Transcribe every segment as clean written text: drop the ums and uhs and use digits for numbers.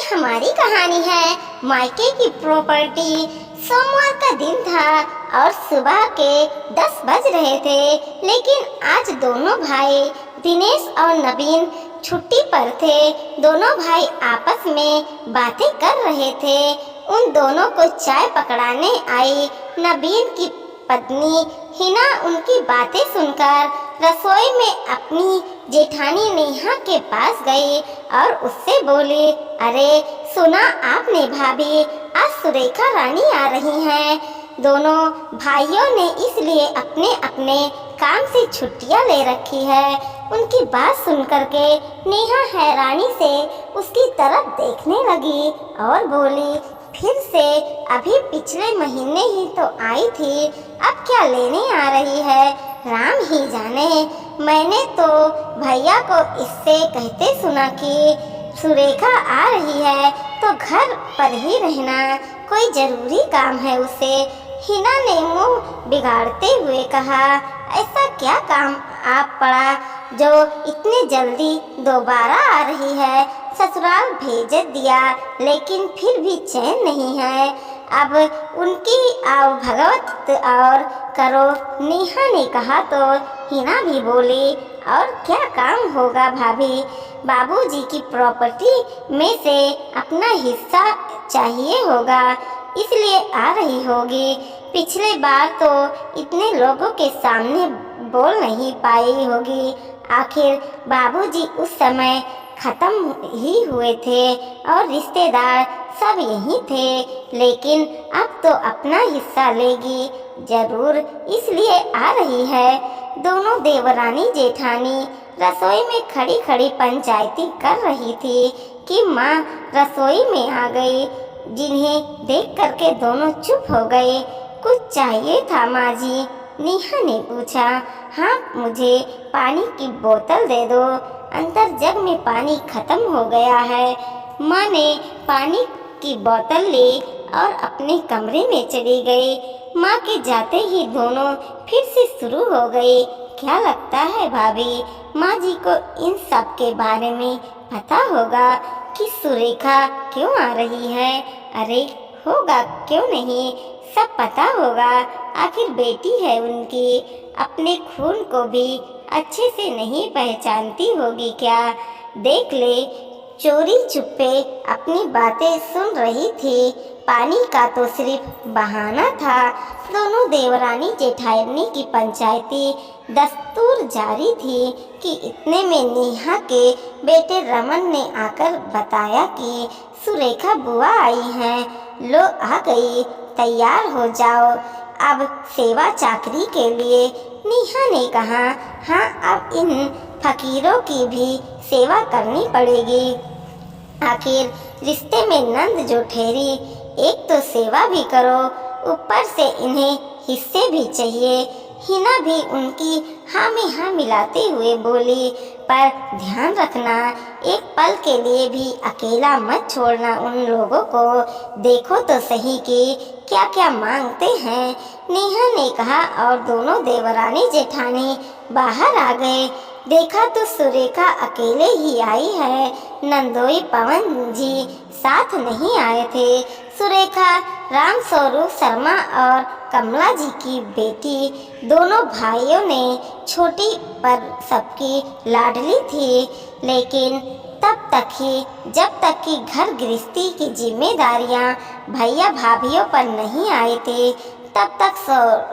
हमारी कहानी है मायके की प्रॉपर्टी। सोमवार का दिन था और सुबह के 10 बज रहे थे, लेकिन आज दोनों भाई दिनेश और नवीन छुट्टी पर थे। दोनों भाई आपस में बातें कर रहे थे। उन दोनों को चाय पकड़ाने आई नवीन की पत्नी हिना उनकी बातें सुनकर रसोई में अपनी जेठानी नेहा के पास गई और उससे बोली, अरे सुना आपने भाभी, आज सुरेखा रानी आ रही हैं। दोनों भाइयों ने इसलिए अपने अपने काम से छुट्टियां ले रखी है। उनकी बात सुनकर के नेहा हैरानी से उसकी तरफ देखने लगी और बोली, फिर से? अभी पिछले महीने ही तो आई थी, अब क्या लेने आ रही है? राम ही जाने। मैंने तो भैया को इससे कहते सुना कि सुरेखा आ रही है तो घर पर ही रहना, कोई जरूरी काम है उसे। हिना ने मुंह बिगाड़ते हुए कहा, ऐसा क्या काम आप पड़ा जो इतने जल्दी दोबारा आ रही है? ससुराल भेज दिया लेकिन फिर भी चैन नहीं है। अब उनकी आओ भगवत और करो, नेहा ने कहा तो हिना भी बोली, और क्या काम होगा भाभी? बाबूजी की प्रॉपर्टी में से अपना हिस्सा चाहिए होगा, इसलिए आ रही होगी। पिछले बार तो इतने लोगों के सामने बोल नहीं पाई होगी। आखिर बाबूजी उस समय खत्म ही हुए थे और रिश्तेदार सब यहीं थे, लेकिन अब तो अपना हिस्सा लेगी जरूर, इसलिए आ रही है। दोनों देवरानी जेठानी रसोई में खड़ी खड़ी पंचायती कर रही थी कि माँ रसोई में आ गई, जिन्हें देख करके दोनों चुप हो गए। कुछ चाहिए था माँ जी? नेहा ने पूछा। हाँ, मुझे पानी की बोतल दे दो, अंदर जग में पानी खत्म हो गया है। माँ ने पानी की बोतल ली और अपने कमरे में चली गई। माँ के जाते ही दोनों फिर से शुरू हो गई। क्या लगता है भाभी, माँ जी को इन सब के बारे में पता होगा कि सुरेखा क्यों आ रही है? अरे होगा, क्यों नहीं, सब पता होगा। आखिर बेटी है उनकी, अपने खून को भी अच्छे से नहीं पहचानती होगी क्या? देख ले, चोरी छुपे अपनी बातें सुन रही थी। पानी का तो सिर्फ बहाना था। दोनों देवरानी जेठानी की पंचायती दस्तूर जारी थी कि इतने में नेहा के बेटे रमन ने आकर बताया कि सुरेखा बुआ आई हैं। लो आ गई, तैयार हो जाओ अब सेवा चाकरी के लिए। नेहा ने कहा, हाँ, अब इन फकीरों की भी सेवा करनी पड़ेगी। आखिर रिश्ते में नंद जो ठहरी, एक तो सेवा भी करो, ऊपर से इन्हें हिस्से भी चाहिए। हिना भी उनकी हाँ में हाँ मिलाते हुए बोली, पर ध्यान रखना, एक पल के लिए भी अकेला मत छोड़ना उन लोगों को। देखो तो सही कि क्या क्या मांगते हैं। नेहा ने कहा और दोनों देवरानी जेठानी बाहर आ गए। देखा तो सुरेखा अकेले ही आई है, नंदोई पवन जी साथ नहीं आए थे। सुरेखा राम स्वरूप शर्मा और कमला जी की बेटी, दोनों भाइयों ने छोटी पर सबकी लाडली थी, लेकिन जब तक कि घर गृहस्थी की जिम्मेदारियां भैया भाभीयों पर नहीं आए थे, तब तक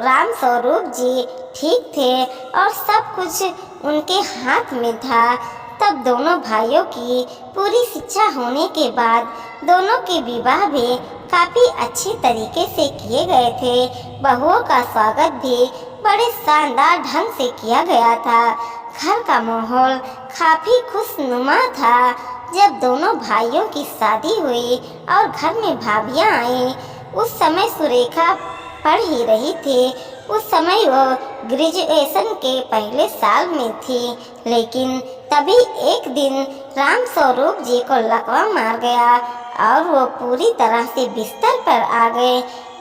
राम स्वरूप जी ठीक थे और सब कुछ उनके हाथ में था। तब दोनों भाइयों की पूरी शिक्षा होने के बाद दोनों के विवाह भी काफी अच्छे तरीके से किए गए थे। बहुओं का स्वागत भी बड़े शानदार ढंग से किया गया था। घर का माहौल काफी खुशनुमा था। जब दोनों भाइयों की शादी हुई और घर में भाभियां आई, उस समय सुरेखा पढ़ ही रही थी। उस समय वो ग्रेजुएशन के पहले साल में थी, लेकिन तभी एक दिन राम स्वरूप जी को लकवा मार गया और वो पूरी तरह से बिस्तर पर आ गए।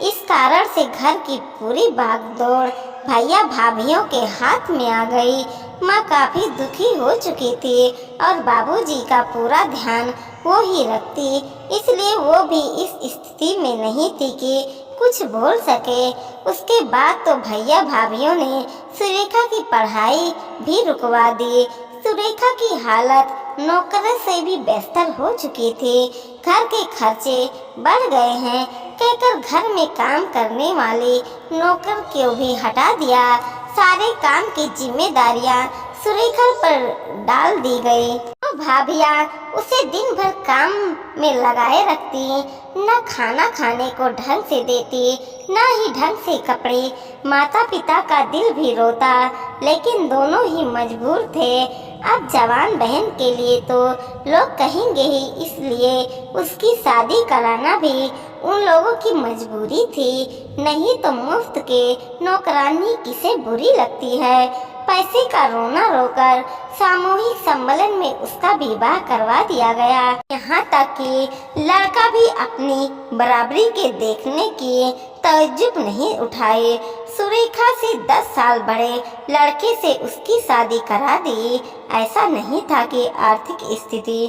इस कारण से घर की पूरी भागदौड़ भैया भाभियों के हाथ में आ गई। माँ काफी दुखी हो चुकी थी और बाबूजी का पूरा ध्यान वो ही रखती, इसलिए वो भी इस स्थिति में नहीं थी कि कुछ बोल सके। उसके बाद तो भैया भाभीियों ने सुरेखा की पढ़ाई भी रुकवा दी। सुरेखा की हालत नौकर से भी बेहतर हो चुकी थी। घर के खर्चे बढ़ गए हैं कहकर घर में काम करने वाले नौकर को भी हटा दिया। सारे काम की जिम्मेदारियां सुरेखा पर डाल दी गई। भाभियाँ उसे दिन भर काम में लगाए रखती, न खाना खाने को ढंग से देती, न ही ढंग से कपड़े। माता पिता का दिल भी रोता, लेकिन दोनों ही मजबूर थे। अब जवान बहन के लिए तो लोग कहेंगे ही, इसलिए उसकी शादी कराना भी उन लोगों की मजबूरी थी। नहीं तो मुफ्त के नौकरानी किसे बुरी लगती है। पैसे का रोना रोकर सामूहिक सम्मेलन में उसका विवाह करवा दिया गया। यहाँ तक कि लड़का भी अपनी बराबरी के देखने की तजुब नहीं उठाए। सुरेखा से 10 साल बड़े लड़के से उसकी शादी करा दी। ऐसा नहीं था कि आर्थिक स्थिति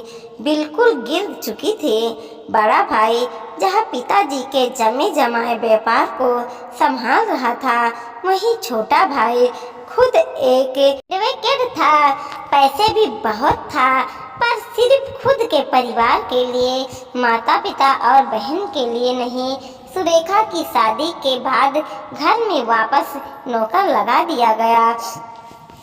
बिल्कुल गिर चुकी थी। बड़ा भाई जहाँ पिताजी के जमे जमाए व्यापार को संभाल रहा था, वहीं छोटा भाई खुद एक एडवोकेट था। पैसे भी बहुत था, पर सिर्फ खुद के परिवार के लिए, माता पिता और बहन के लिए नहीं। सुरेखा की शादी के बाद घर में वापस नौकर लगा दिया गया,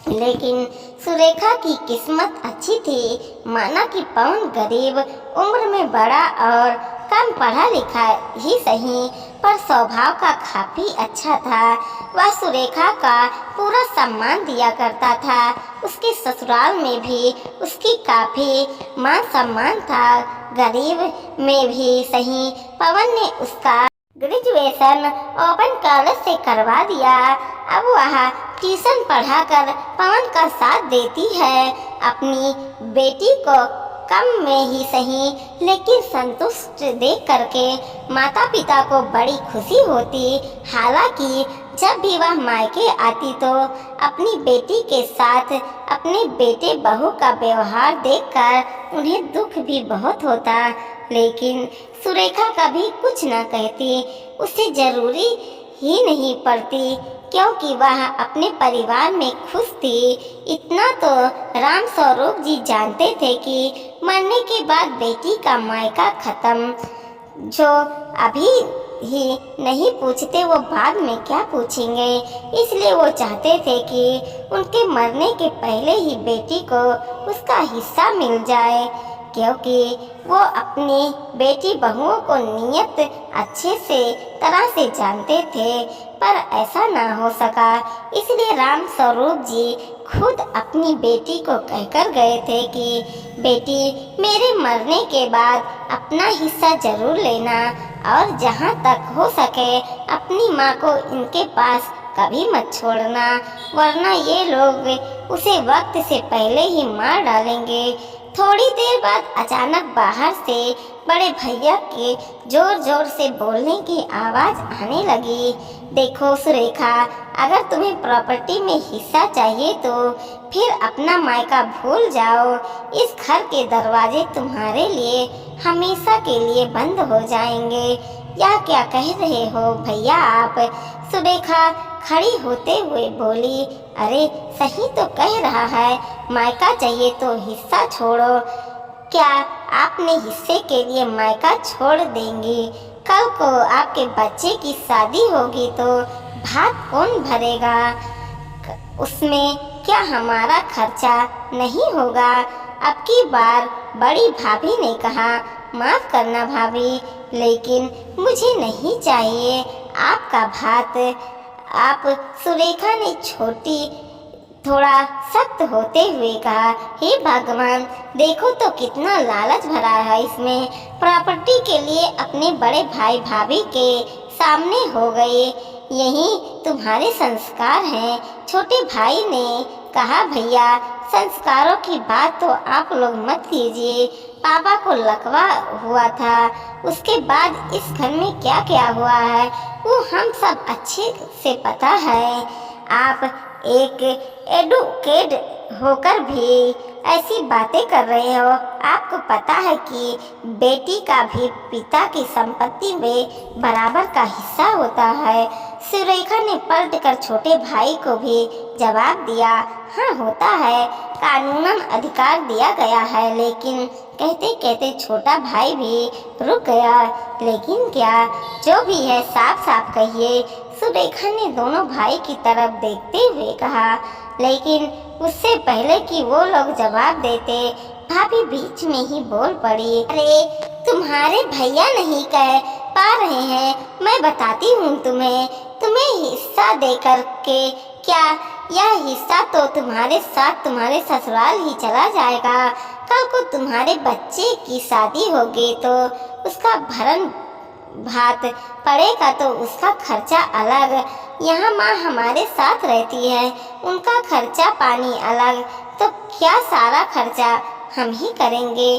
लेकिन सुरेखा की किस्मत अच्छी थी। माना कि पवन गरीब, उम्र में बड़ा और कम पढ़ा लिखा ही सही, पर स्वभाव का काफी अच्छा था। वह सुरेखा का पूरा सम्मान दिया करता था। उसके ससुराल में भी उसकी काफी मान सम्मान था। गरीब में भी सही, पवन ने उसका ग्रेजुएशन ओपन कॉलेज से करवा दिया। अब वह ट्यूशन पढ़ाकर पवन का साथ देती है। अपनी बेटी को कम में ही सही, लेकिन संतुष्ट देख करके माता पिता को बड़ी खुशी होती। हालांकि जब भी वह मायके आती तो अपनी बेटी के साथ अपने बेटे बहू का व्यवहार देखकर उन्हें दुख भी बहुत होता, लेकिन सुरेखा कभी कुछ न कहती। उसे जरूरी ही नहीं पड़ती, क्योंकि वह अपने परिवार में खुश थी। इतना तो राम स्वरूप जी जानते थे कि मरने के बाद बेटी का मायका खत्म। जो अभी ही नहीं पूछते वो बाद में क्या पूछेंगे। इसलिए वो चाहते थे कि उनके मरने के पहले ही बेटी को उसका हिस्सा मिल जाए, क्योंकि वो अपनी बेटी बहुओं को नियत अच्छे से तरह से जानते थे, पर ऐसा ना हो सका। इसलिए राम स्वरूप जी खुद अपनी बेटी को कहकर गए थे कि बेटी, मेरे मरने के बाद अपना हिस्सा जरूर लेना, और जहाँ तक हो सके अपनी माँ को इनके पास कभी मत छोड़ना, वरना ये लोग उसे वक्त से पहले ही मार डालेंगे। थोड़ी देर बाद अचानक बाहर से बड़े भैया के जोर जोर से बोलने की आवाज़ आने लगी। देखो सुरेखा, अगर तुम्हें प्रॉपर्टी में हिस्सा चाहिए तो फिर अपना मायका भूल जाओ। इस घर के दरवाजे तुम्हारे लिए हमेशा के लिए बंद हो जाएंगे। यह क्या कह रहे हो भैया आप? सुरेखा खड़ी होते हुए बोली, अरे सही तो कह रहा है, मायका चाहिए तो हिस्सा छोड़ो। क्या आपने हिस्से के लिए मायका छोड़ देंगी? कल को आपके बच्चे की शादी होगी तो भात कौन भरेगा? उसमें क्या हमारा खर्चा नहीं होगा? अब की बार बड़ी भाभी ने कहा, माफ करना भाभी, लेकिन मुझे नहीं चाहिए आपका भात। आप? सुरेखा ने थोड़ा सख्त होते हुए कहा, हे भगवान, देखो तो कितना लालच भरा है इसमें। प्रॉपर्टी के लिए अपने बड़े भाई भाभी के सामने हो गए, यही तुम्हारे संस्कार हैं। छोटे भाई ने कहा, भैया संस्कारों की बात तो आप लोग मत कीजिए। पापा को लकवा हुआ था, उसके बाद इस घर में क्या क्या हुआ है वो हम सब अच्छे से पता है। आप एक एडवोकेट होकर भी ऐसी बातें कर रहे हो। आपको पता है कि बेटी का भी पिता की संपत्ति में बराबर का हिस्सा होता है। सुरेखा ने पलट कर छोटे भाई को भी जवाब दिया, हाँ होता है, कानूनन अधिकार दिया गया है। लेकिन कहते कहते छोटा भाई भी रुक गया। लेकिन क्या? जो भी है साफ साफ कहिए, सुरेखा ने दोनों भाई की तरफ देखते हुए कहा। लेकिन उससे पहले कि वो लोग जवाब देते, भाभी बीच में ही बोल पड़ी, अरे तुम्हारे भैया नहीं कह पा रहे हैं, मैं बताती हूँ तुम्हें हिस्सा देकर के क्या, यह हिस्सा तो तुम्हारे साथ तुम्हारे ससुराल ही चला जाएगा। कल को तुम्हारे बच्चे की शादी होगी तो उसका भरण भात पड़ेगा, तो उसका खर्चा अलग। यहाँ माँ हमारे साथ रहती है, उनका खर्चा पानी अलग, तो क्या सारा खर्चा हम ही करेंगे।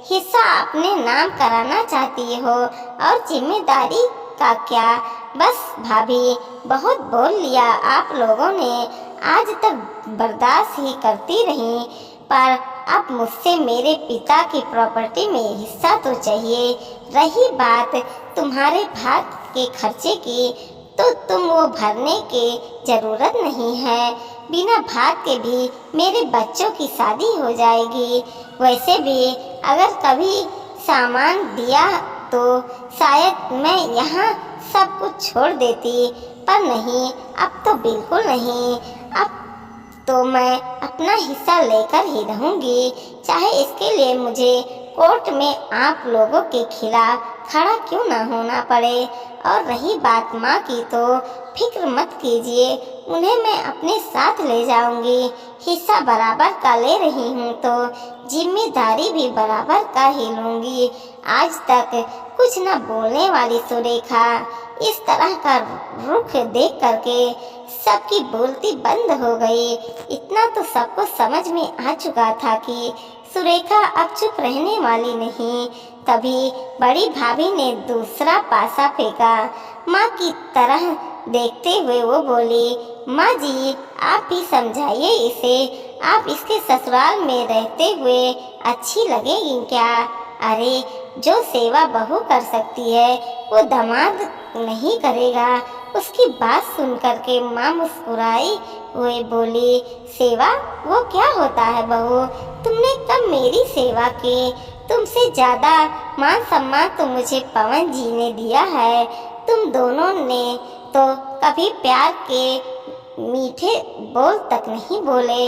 हिस्सा अपने नाम कराना चाहती हो और जिम्मेदारी का क्या? बस भाभी, बहुत बोल लिया आप लोगों ने, आज तक बर्दाश्त ही करती रही, पर अब मुझसे मेरे पिता की प्रॉपर्टी में हिस्सा तो चाहिए। रही बात तुम्हारे भाग के खर्चे की, तो तुम वो भरने की जरूरत नहीं है। बिना भाग के भी मेरे बच्चों की शादी हो जाएगी। वैसे भी अगर कभी सामान दिया तो शायद मैं यहाँ सब कुछ छोड़ देती, पर नहीं, अब तो बिल्कुल नहीं। अब तो मैं अपना हिस्सा लेकर ही रहूँगी, चाहे इसके लिए मुझे कोर्ट में आप लोगों के खिलाफ खड़ा क्यों ना होना पड़े। और रही बात माँ की, तो फिक्र मत कीजिए, उन्हें मैं अपने साथ ले जाऊंगी। हिस्सा बराबर का ले रही हूँ तो जिम्मेदारी भी बराबर का ही लूँगी। आज तक कुछ न बोलने वाली सुरेखा इस तरह का रुख देख करके सबकी बोलती बंद हो गई। इतना तो सबको समझ में आ चुका था कि सुरेखा अब चुप रहने वाली नहीं। तभी बड़ी भाभी ने दूसरा पासा फेंका। माँ की तरह देखते हुए वो बोली, माँ जी आप भी समझाइए इसे, आप इसके ससुराल में रहते हुए अच्छी लगेगी क्या? अरे जो सेवा बहू कर सकती है वो दामाद नहीं करेगा। उसकी बात सुन करके माँ मुस्कुराई हुए बोली, सेवा वो क्या होता है बहू? तुमने कब मेरी सेवा की? तुमसे ज़्यादा मान सम्मान तो मुझे पवन जी ने दिया है। तुम दोनों ने तो कभी प्यार के मीठे बोल तक नहीं बोले।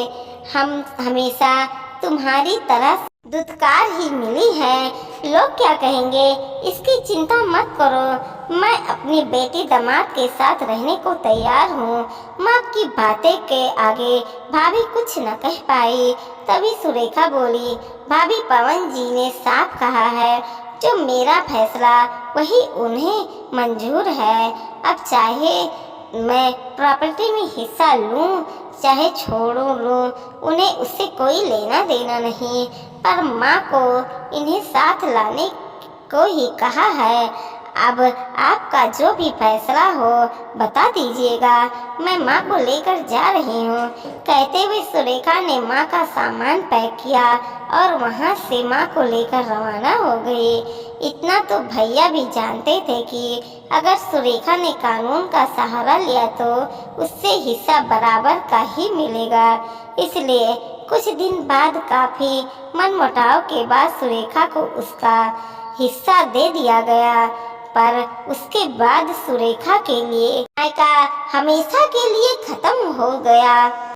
हम हमेशा तुम्हारी तरह दुत्कार ही मिली है। लोग क्या कहेंगे इसकी चिंता मत करो, मैं अपनी बेटी दामाद के साथ रहने को तैयार हूँ। माँ की बातें के आगे भाभी कुछ न कह पाई। तभी सुरेखा बोली, भाभी पवन जी ने साफ कहा है, जो मेरा फैसला वही उन्हें मंजूर है। अब चाहे मैं प्रॉपर्टी में हिस्सा लूँ चाहे छोड़ू लूँ, उन्हें उससे कोई लेना देना नहीं। पर माँ को इन्हें साथ लाने को ही कहा है। अब आपका जो भी फैसला हो बता दीजिएगा, मैं माँ को लेकर जा रही हूँ। कहते हुए सुरेखा ने माँ का सामान पैक किया और वहाँ से माँ को लेकर रवाना हो गई। इतना तो भैया भी जानते थे कि अगर सुरेखा ने कानून का सहारा लिया तो उससे हिस्सा बराबर का ही मिलेगा। इसलिए कुछ दिन बाद काफी मनमुटाव के बाद सुरेखा को उसका हिस्सा दे दिया गया। पर उसके बाद सुरेखा के लिए मायका हमेशा के लिए खत्म हो गया।